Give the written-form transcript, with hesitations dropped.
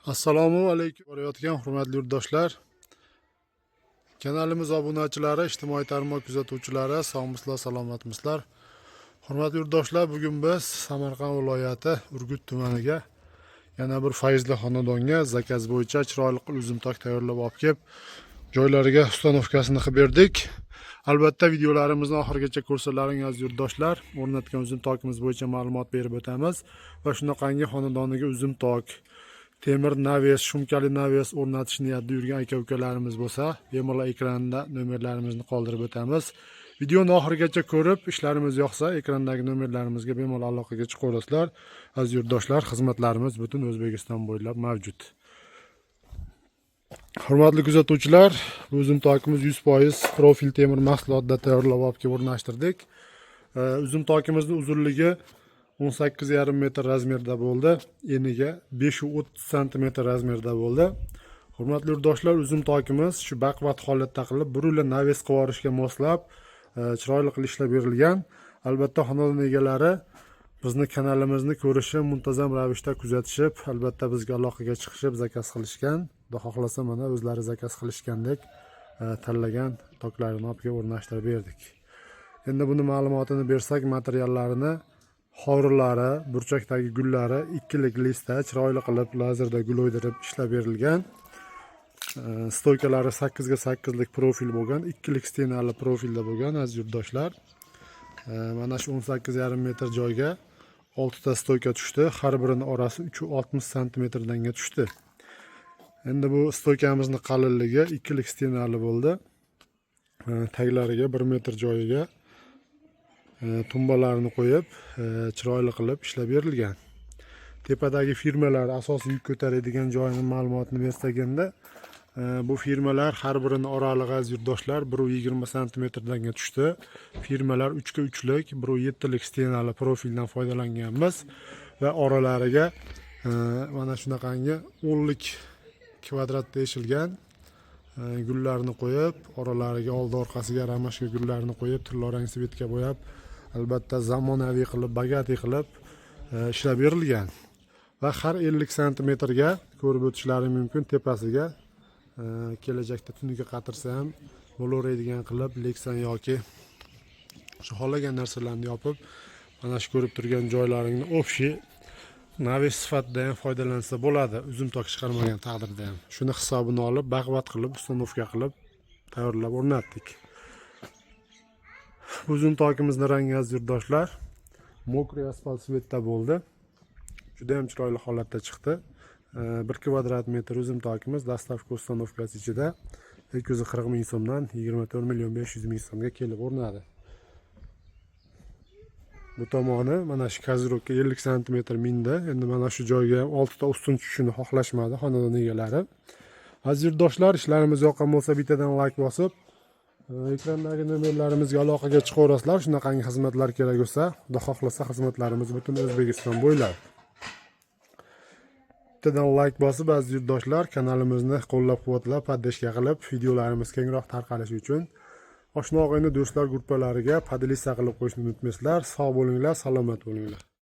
Assalomu alaykum borayotgan hurmatli yurtdoshlar. Kanalimiz obunachilari, ijtimoiy tarmoq kuzatuvchilari, sog'misizlar, salomatmisizlar. Hurmatli yurtdoshlar, bugun biz Samarqand viloyati Urgut tumaniga yana bir fayzli xonadonga zakaz bo'yicha chiroyli uzumtok tayyorlab olib kelib, joylariga ustanovkasini qilib berdik. Albatta videolarimizni oxirigacha ko'rsalaring aziz yurtdoshlar. O'rnatgan uzumtokimiz bo'yicha ma'lumot berib o'tamiz va shunaqangi xonadoniga uzumtok, temir naves, shumkali naves o'rnatish niyatida yurgan aka-ukalarimiz bo'lsa, bemalol ekranda nomerlarimizni qoldirib o'tamiz. Videoni oxirigacha ko'rib, ishlarimiz yoqsa, ekrandagi nomerlarimizga bemalol aloqaga chiqaverasizlar. Aziz yurtdoshlar, xizmatlarimiz butun O'zbekiston bo'ylab mavjud. Hurmatli kuzatuvchilar, bu uzumtokimiz 100% profil temir mahsulotda tayyorlab olib kelib o'rnashtirdik. Uzumtokimizning uzunligi 18,5 metr razmerda bo'ldi. Eniga 530 cm razmerda bo'ldi. Hurmatli yurtdoshlar, uzumtokimiz shu baquvvat holatda qilib, burula naves qilib moslab, chiroyli qilib ishlab berilgan. Albatta xonadon egalari bizni kanalimizni ko'rishib, muntazam ravishda kuzatishib, albatta bizga aloqaga chiqishib, zakaz qilishgan. Xudo xohlasa mana o'zlari zakaz qilishgandek tanlagan toklarini olib kelib o'rnashtirib berdik. Endi buni ma'lumotini bersak, materiallarini hovrilari, burchakdagi gullari ikkilik listda chiroyli qilib lazerda gul o'ydirib ishlab berilgan. Stoykalari 8 ga 8 lik profil bo'lgan, ikkilik stenali profilda bo'lgan aziz yurtdoshlar. Mana shu 18,5 metr joyga 6 ta stoyka tushdi. Har birining orasi 360 cm danga tushdi. Endi bu stoykamizning qalinligi ikkilik stenali bo'ldi. Taglariga 1 metr joyiga tumbalarini qo'yib, chiroyli qilib ishlab berilgan. Tepadagi firmalar asosiy yuk ko'taradigan joyining ma'lumotini bersaganda, bu firmalar har birining oralig'i aziz yurtdoshlar 120 cm danga tushdi. Firmalar 3 ga 3 lik, 7 lik stenali profildan foydalanganmiz va oralariga mana shunaqangi 10 lik kvadratda eshilgan gullarni qo'yib, oralariga oldi orqasiga ramashka gullarni qo'yib, tillarang svetga bo'yab, albatta zamonaviy qilib, bagati qilib ishlab berilgan. Va har 50 cm ga ko'rib o'tishlari mumkin, tepasiga kelajakda tuniga qatirsa ham bo'laveradigan qilib leksan yoki shu xohlagan narsalarni yopib, mana shu ko'rib turgan joylaringni общий naves sifatida ham foydalansa bo'ladi, uzumtok chiqarmagan taqdirda ham. Shuni hisobini olib, baquvvat qilib, ustanovka qilib tayyorlab o'rnatdik. Uzumtokimizning rangi aziz yurtdoshlar mokriy asfalt svetda bo'ldi. Juda ham chiroyli holatda chiqdi. 1 kvadrat metr uzumtokimiz dastavka ustanovkasi ichida 240 ming so'mdan 24,500,000 so'mga kelib o'rnadi. Bu tomoni mana shu kazirovka 50 cm mindi. Endi mana shu joyga 6 ta ustun tushishini xohlashmadi xonadon egalari. Aziz yurtdoshlar, ishlarimiz yoqqan bo'lsa bittadan like bosib, ekrandagi nomerlarimizga aloqaga chiqaverasizlar. Shunaqangi xizmatlar kerak bo'lsa, Xudo xohlasa xizmatlarimiz butun O'zbekiston bo'ylab. Bittadan like bosib aziz yurtdoshlar, kanalimizni qo'llab-quvvatlab, podдержка qilib, videolarimiz kengroq tarqalishi uchun oshna og'ayni do'stlar guruhlariga podписка qilib qo'yishni unutmaysizlar. Sog' bo'linglar, salomat bo'linglar.